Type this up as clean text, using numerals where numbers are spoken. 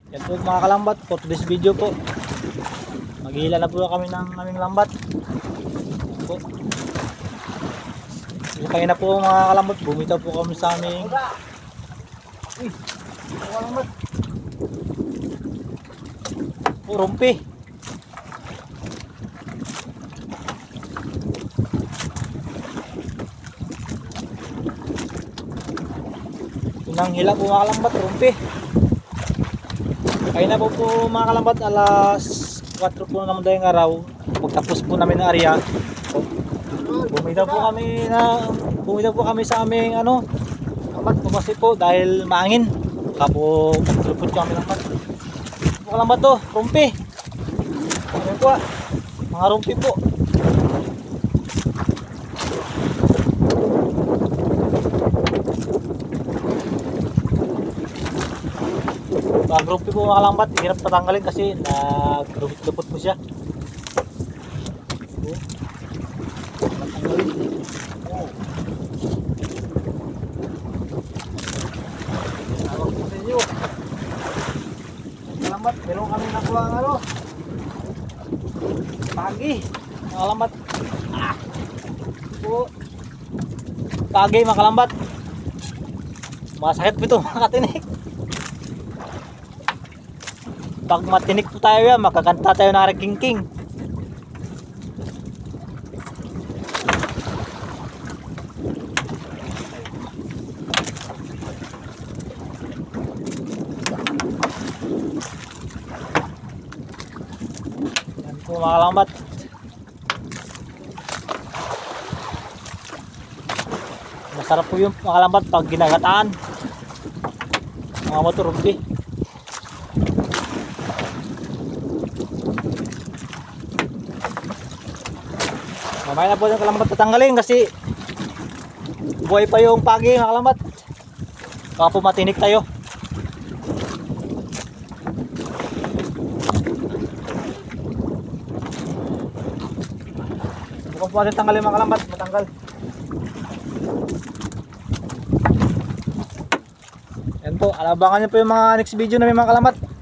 Yan po mga kalambat, for this video po. Maghihila na po kami ng aming lambat. Po. Kaya na po mga kalambat, bumitaw po kami sa aming lambat. Rumpi. Unang hila po mga kalambat, rumpi. Kaya na po mga kalambat, alas 4 po naman dahil ng araw. Pagtapos po namin ng area, bumitaw po kami sa aming lambat po kasi po dahil maangin. Kapo pagtulupot kami lambat. Mga lambat to, rumpi. Ayan po, mga rumpi po. Ang rumpi po mga lambat, hirap patanggalin kasi nagdupot po siya. Patanggalin. Tawag po sa inyo. Mga lambat, meron kami nakuha ang pagi. Mga lambat. Po. Pagi mga lambat. Masakit po ito mga katinik. Pag matinik po tayo yan, makakanta tayo ng King. Yan po mga lambat. Masarap po yung mga lambat pag ginagataan. Mga motorumpi. Mamaya na po yung kalambat tatanggalin kasi buhay pa yung pagi mga kalambat. Baka po matinik tayo. Bukan po natin tanggalin mga kalambat, matanggal. Yan po, alabangan nyo po yung mga next video namin mga kalambat.